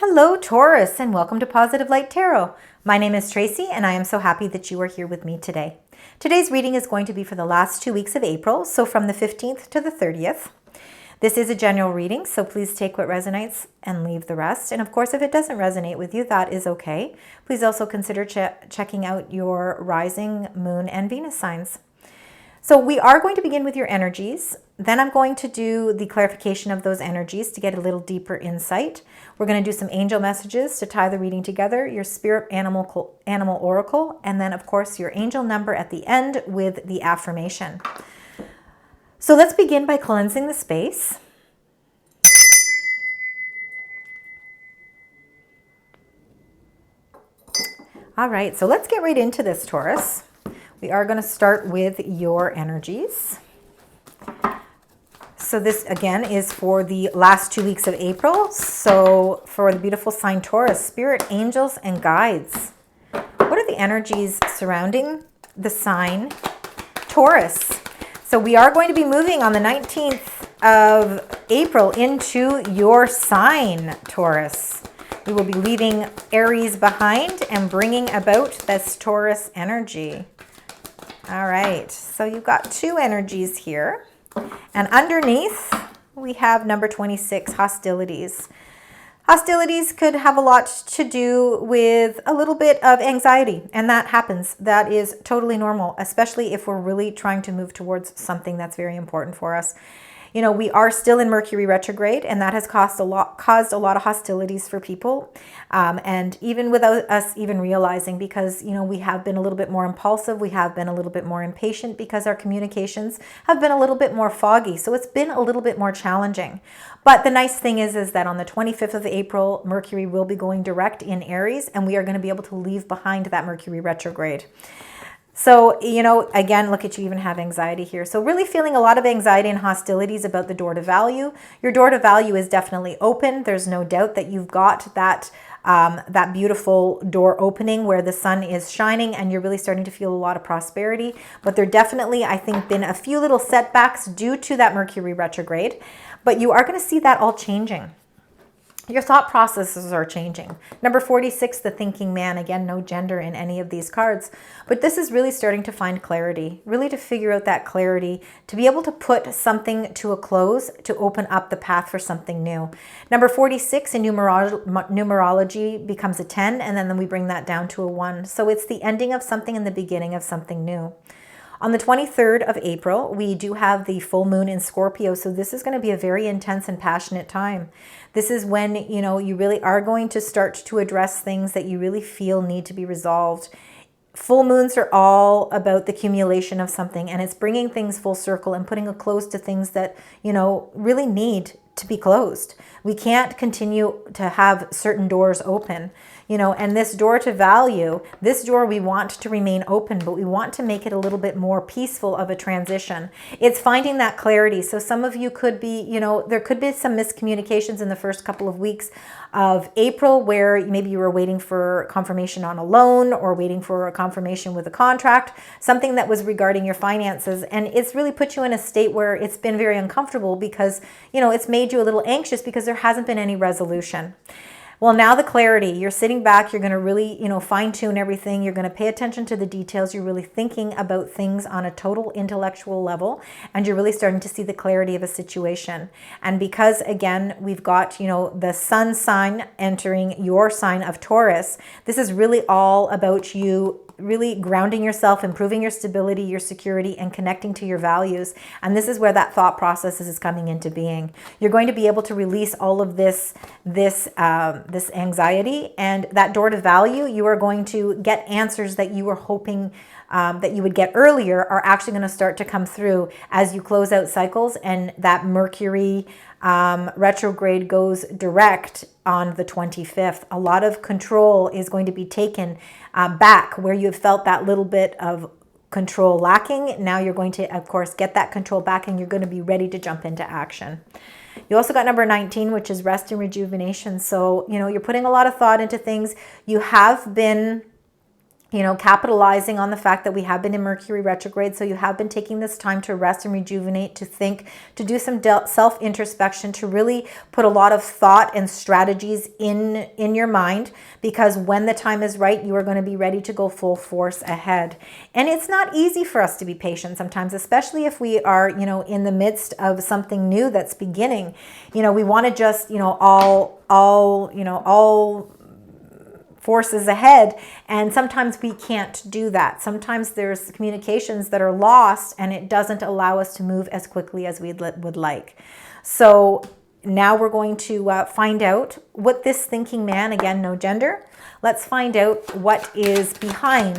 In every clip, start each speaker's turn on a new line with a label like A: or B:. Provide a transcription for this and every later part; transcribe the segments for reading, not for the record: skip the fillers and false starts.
A: Hello, Taurus, and welcome to Positive Light Tarot. My name is Tracy, and I am so happy that you are here with me today. Today's reading is going to be for the last 2 weeks of April, so from the 15th to the 30th. This is a general reading, so please take what resonates and leave the rest. And of course, if it doesn't resonate with you, that is okay. Please also consider checking out your rising, moon, and Venus signs. So we are going to begin with your energies. Then I'm going to do the clarification of those energies to get a little deeper insight. We're going to do some angel messages to tie the reading together, your spirit animal oracle, and then of course your angel number at the end with the affirmation. So let's begin by cleansing the space. All right, so let's get right into this, Taurus. We are going to start with your energies. So this, again, is for the last 2 weeks of April. So for the beautiful sign Taurus, spirit, angels, and guides. What are the energies surrounding the sign Taurus? So we are going to be moving on the 19th of April into your sign, Taurus. We will be leaving Aries behind and bringing about this Taurus energy. All right, so you've got two energies here. And underneath, we have number 26, hostilities. Hostilities could have a lot to do with a little bit of anxiety, and that happens. That is totally normal, especially if we're really trying to move towards something that's very important for us. You know, we are still in Mercury retrograde, and that has caused a lot of hostilities for people. And even without us even realizing, because, you know, we have been a little bit more impulsive, we have been a little bit more impatient because our communications have been a little bit more foggy. So it's been a little bit more challenging. But the nice thing is that on the 25th of April, Mercury will be going direct in Aries, and we are going to be able to leave behind that Mercury retrograde. So, you know, again, look at you even have anxiety here. So really feeling a lot of anxiety and hostilities about the door to value. Your door to value is definitely open. There's no doubt that you've got that beautiful door opening where the sun is shining and you're really starting to feel a lot of prosperity. But there definitely, I think, been a few little setbacks due to that Mercury retrograde. But you are going to see that all changing. Your thought processes are changing. Number 46, the thinking man. Again, no gender in any of these cards. But this is really starting to find clarity, really to figure out that clarity, to be able to put something to a close, to open up the path for something new. Number 46 in numerology becomes a 10, and then we bring that down to a 1. So it's the ending of something and the beginning of something new. On the 23rd of April, we do have the full moon in Scorpio, so this is going to be a very intense and passionate time. This is when, you know, you really are going to start to address things that you really feel need to be resolved. Full moons are all about the accumulation of something, and it's bringing things full circle and putting a close to things that, you know, really need to be closed. We can't continue to have certain doors open, you know, and this door to value, this door we want to remain open, but we want to make it a little bit more peaceful of a transition. It's finding that clarity. So some of you could be, you know, there could be some miscommunications in the first couple of weeks of April where maybe you were waiting for confirmation on a loan or waiting for a confirmation with a contract, something that was regarding your finances. And it's really put you in a state where it's been very uncomfortable because, you know, it's made you a little anxious because there hasn't been any resolution. Well, now the clarity, you're sitting back, you're going to really, you know, fine tune everything. You're going to pay attention to the details. You're really thinking about things on a total intellectual level, and you're really starting to see the clarity of a situation. And because, again, we've got, you know, the sun sign entering your sign of Taurus, this is really all about you really grounding yourself, improving your stability, your security, and connecting to your values. And this is where that thought process is coming into being. You're going to be able to release all of this anxiety, and that door to value, you are going to get answers that you were hoping that you would get earlier are actually going to start to come through as you close out cycles, and that Mercury retrograde goes direct on the 25th. A lot of control is going to be taken back where you have felt that little bit of control lacking. Now you're going to, of course, get that control back, and you're going to be ready to jump into action. You also got number 19, which is rest and rejuvenation. So, you know, you're putting a lot of thought into things. You have been you know, capitalizing on the fact that we have been in Mercury retrograde. So you have been taking this time to rest and rejuvenate, to think, to do some self-introspection, to really put a lot of thought and strategies in your mind, because when the time is right, you are going to be ready to go full force ahead. And it's not easy for us to be patient sometimes, especially if we are, you know, in the midst of something new that's beginning. You know, we want to just, you know, all forces ahead, and sometimes we can't do that. Sometimes there's communications that are lost, and it doesn't allow us to move as quickly as we would like. So now we're going to find out what this thinking man, again, no gender, let's find out what is behind,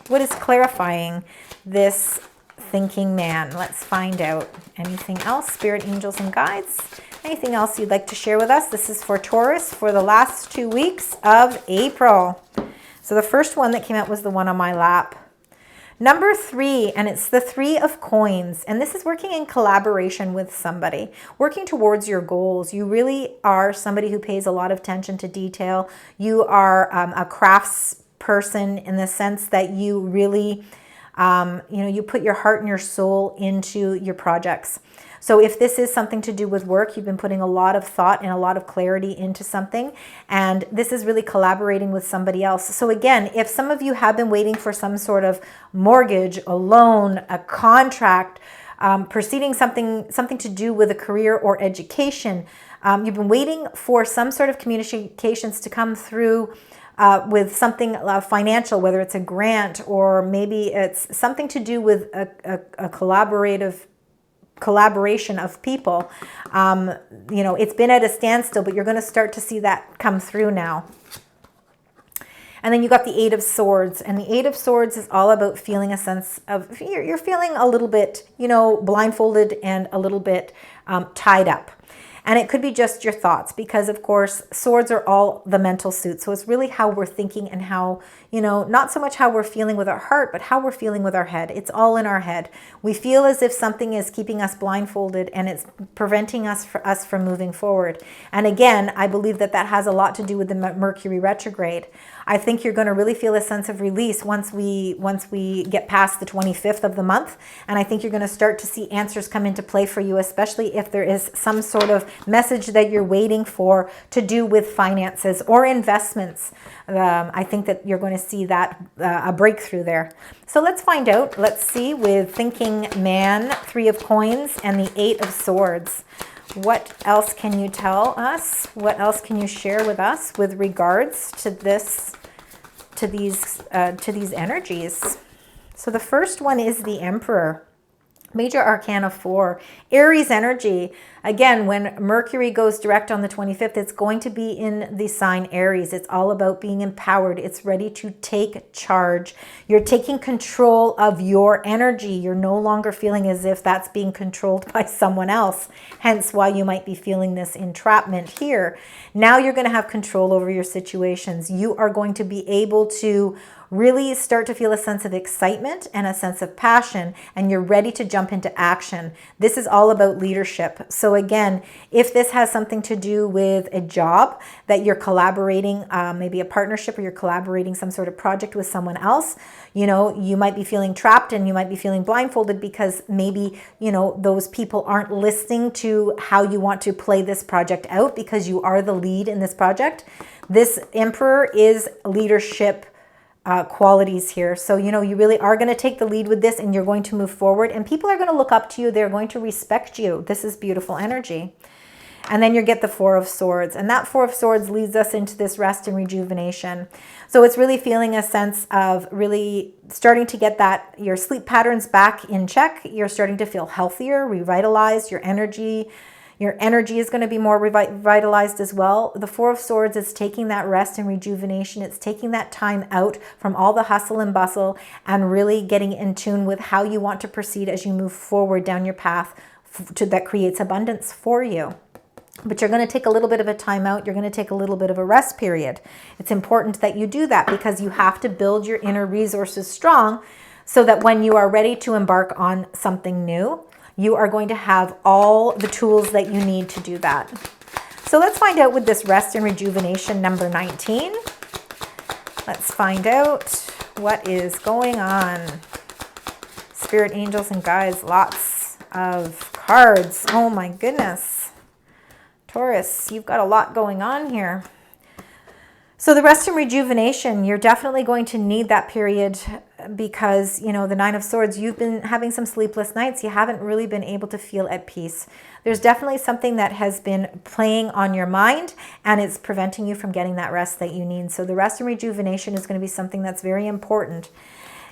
A: what is clarifying this thinking man. Let's find out. Anything else, spirit, angels, and guides? Anything else you'd like to share with us? This is for Taurus for the last 2 weeks of April. So the first one that came out was the one on my lap. Number 3, and it's the 3 of coins. And this is working in collaboration with somebody, working towards your goals. You really are somebody who pays a lot of attention to detail. You are a crafts person in the sense that you really, you know, you put your heart and your soul into your projects. So if this is something to do with work, you've been putting a lot of thought and a lot of clarity into something, and this is really collaborating with somebody else. So again, if some of you have been waiting for some sort of mortgage, a loan, a contract, proceeding something to do with a career or education, you've been waiting for some sort of communications to come through with something financial, whether it's a grant or maybe it's something to do with a collaboration of people. You know, it's been at a standstill, but you're going to start to see that come through now. And then you got the 8 of Swords, and the 8 of Swords is all about feeling a sense of, you're feeling a little bit, you know, blindfolded and a little bit tied up. And it could be just your thoughts, because of course, swords are all the mental suit. So it's really how we're thinking and how, you know, not so much how we're feeling with our heart, but how we're feeling with our head. It's all in our head. We feel as if something is keeping us blindfolded and it's preventing us from moving forward. And again, I believe that that has a lot to do with the Mercury retrograde. I think you're going to really feel a sense of release once we get past the 25th of the month. And I think you're going to start to see answers come into play for you, especially if there is some sort of message that you're waiting for to do with finances or investments. I think that you're going to see that a breakthrough there. So let's find out. Let's see with thinking man, 3 of coins, and the 8 of swords. What else can you tell us? What else can you share with us with regards to this, to these energies? So the first one is the Emperor. Major Arcana 4, Aries energy. Again, when Mercury goes direct on the 25th, it's going to be in the sign Aries. It's all about being empowered. It's ready to take charge. You're taking control of your energy. You're no longer feeling as if that's being controlled by someone else. Hence why you might be feeling this entrapment here. Now you're going to have control over your situations. You are going to be able to really start to feel a sense of excitement and a sense of passion, and you're ready to jump into action. This is all about leadership. So again, if this has something to do with a job that you're collaborating, maybe a partnership, or you're collaborating some sort of project with someone else, you know, you might be feeling trapped and you might be feeling blindfolded because maybe, you know, those people aren't listening to how you want to play this project out because you are the lead in this project. This Emperor is leadership qualities here. So, you know, you really are going to take the lead with this and you're going to move forward, and people are going to look up to you. They're going to respect you. This is beautiful energy. And then you get the 4 of Swords, and that 4 of Swords leads us into this rest and rejuvenation. So it's really feeling a sense of really starting to get that, your sleep patterns back in check. You're starting to feel healthier, revitalized, your energy is going to be more revitalized as well. The 4 of Swords is taking that rest and rejuvenation. It's taking that time out from all the hustle and bustle and really getting in tune with how you want to proceed as you move forward down your path that creates abundance for you. But you're going to take a little bit of a time out. You're going to take a little bit of a rest period. It's important that you do that because you have to build your inner resources strong so that when you are ready to embark on something new, you are going to have all the tools that you need to do that. So let's find out with this rest and rejuvenation number 19. Let's find out What is going on? Spirit, angels, and guides. Lots of cards. Oh my goodness. Taurus, you've got a lot going on here. So the rest and rejuvenation, you're definitely going to need that period because, you know, the Nine of Swords, you've been having some sleepless nights. You haven't really been able to feel at peace. There's definitely something that has been playing on your mind and it's preventing you from getting that rest that you need. So the rest and rejuvenation is going to be something that's very important.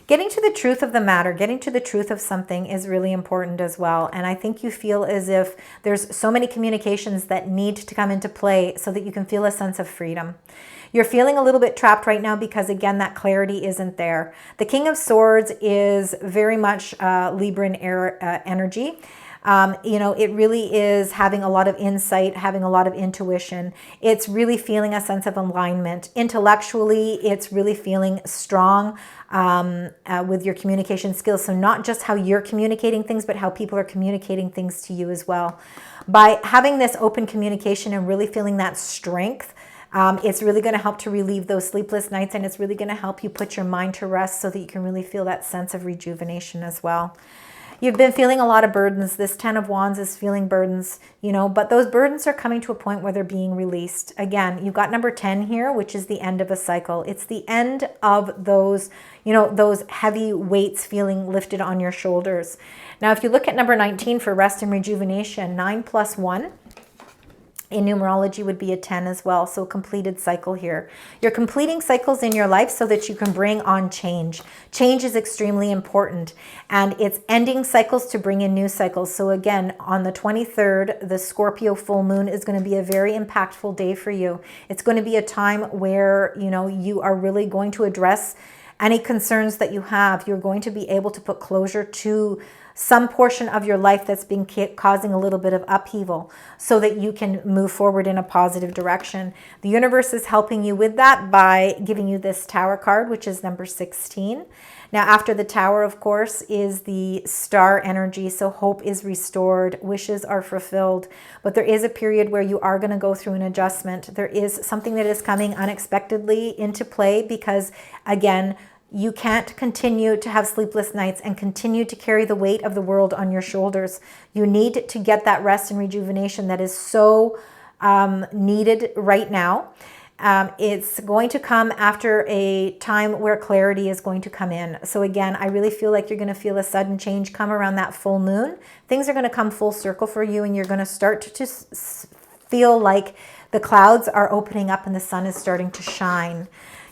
A: Getting to the truth of the matter, getting to the truth of something is really important as well. And I think you feel as if there's so many communications that need to come into play so that you can feel a sense of freedom. You're feeling a little bit trapped right now because, again, that clarity isn't there. The King of Swords is very much Libran energy. You know, it really is having a lot of insight, having a lot of intuition. It's really feeling a sense of alignment. Intellectually, it's really feeling strong with your communication skills. So not just how you're communicating things, but how people are communicating things to you as well. By having this open communication and really feeling that strength, it's really going to help to relieve those sleepless nights, and it's really going to help you put your mind to rest so that you can really feel that sense of rejuvenation as well. You've been feeling a lot of burdens. This 10 of Wands is feeling burdens, you know, but those burdens are coming to a point where they're being released. Again, you've got number 10 here, which is the end of a cycle. It's the end of those, you know, those heavy weights feeling lifted on your shoulders. Now, if you look at number 19 for rest and rejuvenation, 9 plus 1. In numerology would be a 10 as well, so completed cycle here. You're completing cycles in your life so that you can bring on change. Change is extremely important, and it's ending cycles to bring in new cycles. So again, on the 23rd, the Scorpio full moon is going to be a very impactful day for you. It's going to be a time where, you know, you are really going to address any concerns that you have. You're going to be able to put closure to some portion of your life that's been causing a little bit of upheaval so that you can move forward in a positive direction. The universe is helping you with that by giving you this Tower card, which is number 16. Now, after the Tower, of course, is the star energy. So hope is restored, wishes are fulfilled, but there is a period where you are going to go through an adjustment. There is something that is coming unexpectedly into play because, again, you can't continue to have sleepless nights and continue to carry the weight of the world on your shoulders. You need to get that rest and rejuvenation that is so needed right now. It's going to come after a time where clarity is going to come in. So again, I really feel like you're going to feel a sudden change come around that full moon. Things are going to come full circle for you, and you're going to start to feel like the clouds are opening up and the sun is starting to shine.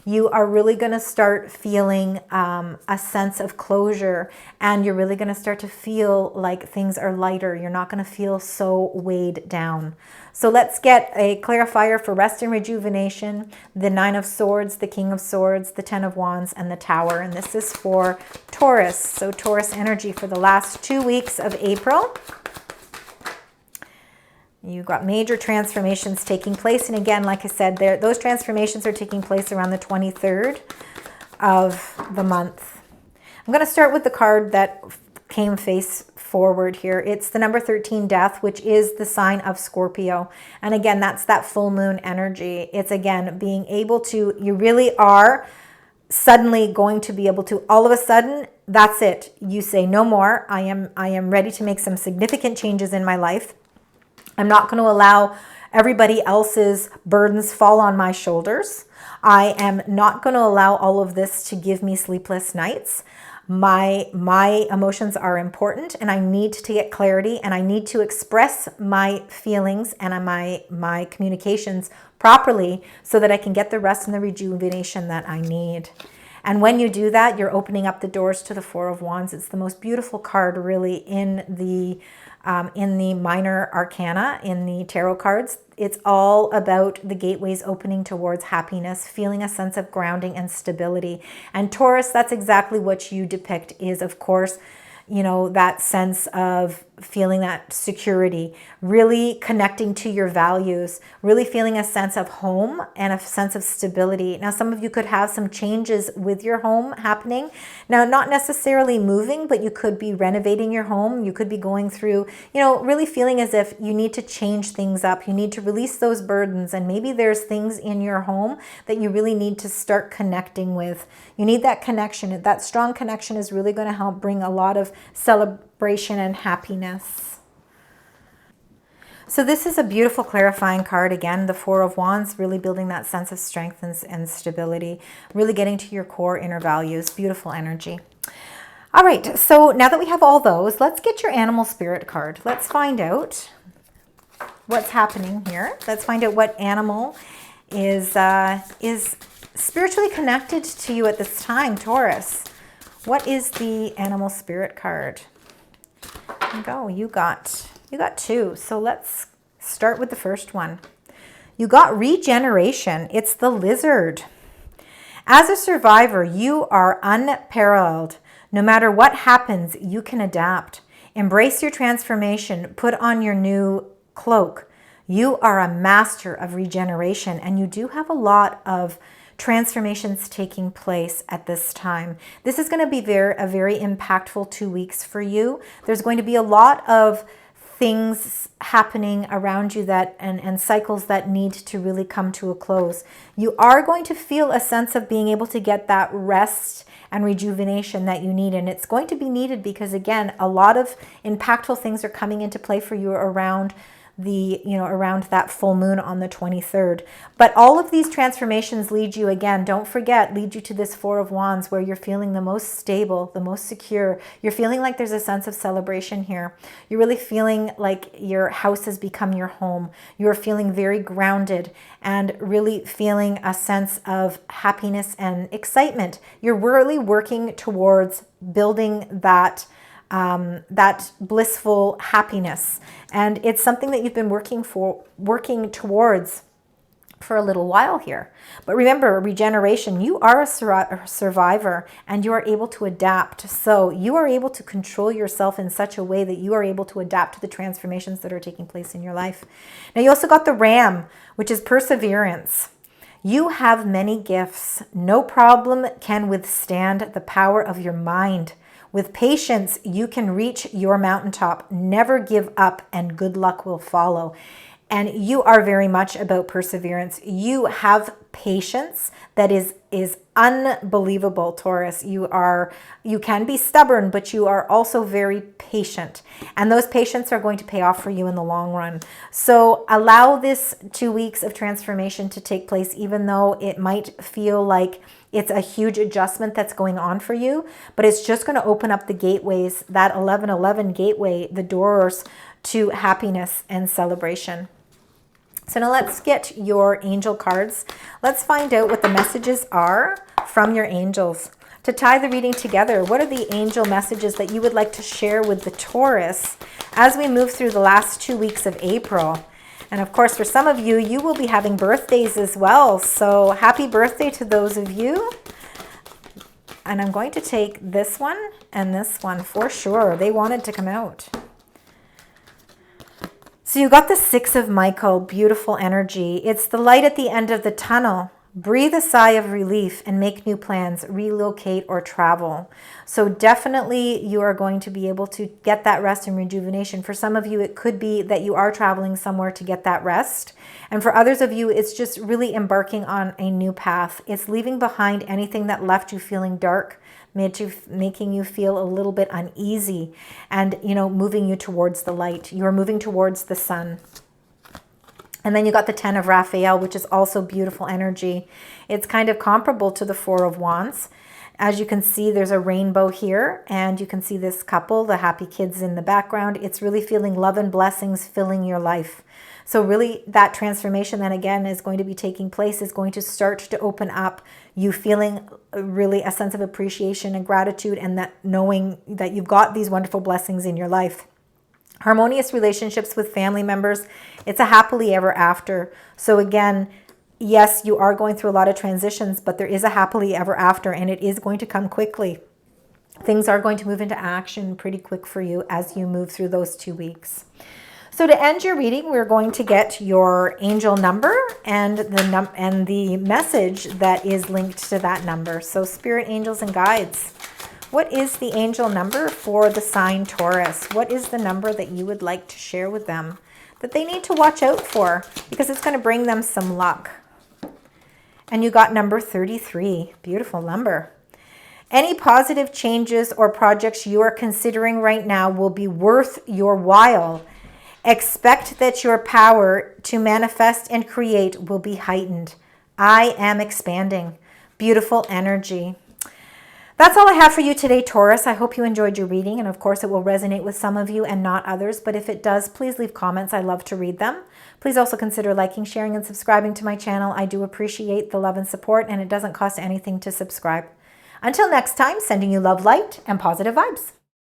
A: You are really going to start feeling a sense of closure, and you're really going to start to feel like things are lighter. You're not going to feel so weighed down. So let's get a clarifier for rest and rejuvenation. The 9 of Swords, the King of Swords, the 10 of Wands, and the Tower. And this is for Taurus. So Taurus energy for the last 2 weeks of April. You've got major transformations taking place. And again, like I said, those transformations are taking place around the 23rd of the month. I'm going to start with the card that came face forward here. It's the number 13, Death, which is the sign of Scorpio. And again, that's that full moon energy. It's, again, being able to, you really are suddenly going to be able to, all of a sudden, that's it. You say, no more. I am ready to make some significant changes in my life. I'm not going to allow everybody else's burdens fall on my shoulders. I am not going to allow all of this to give me sleepless nights. My emotions are important, and I need to get clarity, and I need to express my feelings and my communications properly so that I can get the rest and the rejuvenation that I need. And when you do that, you're opening up the doors to the 4 of Wands. It's the most beautiful card, really, in the minor arcana, in the tarot cards. It's all about the gateways opening towards happiness, feeling a sense of grounding and stability. And Taurus, that's exactly what you depict, is, of course, you know, that sense of feeling that security, really connecting to your values, really feeling a sense of home and a sense of stability. Now, some of you could have some changes with your home happening. Now, not necessarily moving, but you could be renovating your home. You could be going through, really feeling as if you need to change things up. You need to release those burdens. And maybe there's things in your home that you really need to start connecting with. You need that connection. That strong connection is really going to help bring a lot of celebration and happiness. So this is a beautiful clarifying card. Again, the Four of Wands, really building that sense of strength and stability, really getting to your core inner values. Beautiful energy. All right, so now that we have all those, let's get your animal spirit card. Let's find out what's happening here. Let's find out what animal is spiritually connected to you at this time, Taurus. What is the animal spirit card? There you go. You got two. So let's start with the first one. You got regeneration. It's the lizard. As a survivor, you are unparalleled. No matter what happens, you can adapt. Embrace your transformation. Put on your new cloak. You are a master of regeneration, and you do have a lot of transformations taking place at this time. This is going to be a very impactful 2 weeks for you. There's going to be a lot of things happening around you that and cycles that need to really come to a close. You are going to feel a sense of being able to get that rest and rejuvenation that you need, and it's going to be needed because, again, a lot of impactful things are coming into play for you around around that full moon on the 23rd. But all of these transformations lead you, again, don't forget, lead you to this Four of Wands where you're feeling the most stable, the most secure. You're feeling like there's a sense of celebration here. You're really feeling like your house has become your home. You're feeling very grounded and really feeling a sense of happiness and excitement. You're really working towards building that blissful happiness. And it's something that you've been working towards for a little while here. But remember, regeneration, you are a survivor and you are able to adapt. So you are able to control yourself in such a way that you are able to adapt to the transformations that are taking place in your life. Now, you also got the Ram, which is perseverance. You have many gifts. No problem can withstand the power of your mind. With patience, you can reach your mountaintop. Never give up, and good luck will follow. And you are very much about perseverance. You have patience that is unbelievable, Taurus. You can be stubborn, but you are also very patient. And those patience are going to pay off for you in the long run. So allow this 2 weeks of transformation to take place, even though it might feel like it's a huge adjustment that's going on for you, but it's just going to open up the gateways, that 1111 gateway, the doors to happiness and celebration. So now let's get your angel cards. Let's find out what the messages are from your angels. To tie the reading together, what are the angel messages that you would like to share with the Taurus as we move through the last 2 weeks of April? And of course, for some of you, you will be having birthdays as well. So happy birthday to those of you. And I'm going to take this one and this one for sure. They wanted to come out. So you got the Six of Michael, beautiful energy. It's the light at the end of the tunnel. Breathe a sigh of relief and make new plans, relocate or travel. So definitely you are going to be able to get that rest and rejuvenation. For some of you, it could be that you are traveling somewhere to get that rest. And for others of you, it's just really embarking on a new path. It's leaving behind anything that left you feeling dark, making you feel a little bit uneasy and, moving you towards the light. You're moving towards the sun. And then you got the 10 of Raphael, which is also beautiful energy. It's kind of comparable to the Four of Wands. As you can see, there's a rainbow here, and you can see this couple, the happy kids in the background. It's really feeling love and blessings filling your life. So really that transformation that again is going to be taking place is going to start to open up you feeling really a sense of appreciation and gratitude, and that knowing that you've got these wonderful blessings in your life. Harmonious relationships with family members. It's a happily ever after. So again, yes, you are going through a lot of transitions, but there is a happily ever after, and it is going to come quickly. Things are going to move into action pretty quick for you as you move through those 2 weeks. So to end your reading, we're going to get your angel number and the message that is linked to that number. So spirit, angels, and guides. What is the angel number for the sign Taurus? What is the number that you would like to share with them that they need to watch out for? Because it's going to bring them some luck. And you got number 33. Beautiful number. Any positive changes or projects you are considering right now will be worth your while. Expect that your power to manifest and create will be heightened. I am expanding. Beautiful energy. That's all I have for you today, Taurus. I hope you enjoyed your reading, and of course it will resonate with some of you and not others, but if it does, please leave comments. I love to read them. Please also consider liking, sharing, and subscribing to my channel. I do appreciate the love and support, and it doesn't cost anything to subscribe. Until next time, sending you love, light, and positive vibes.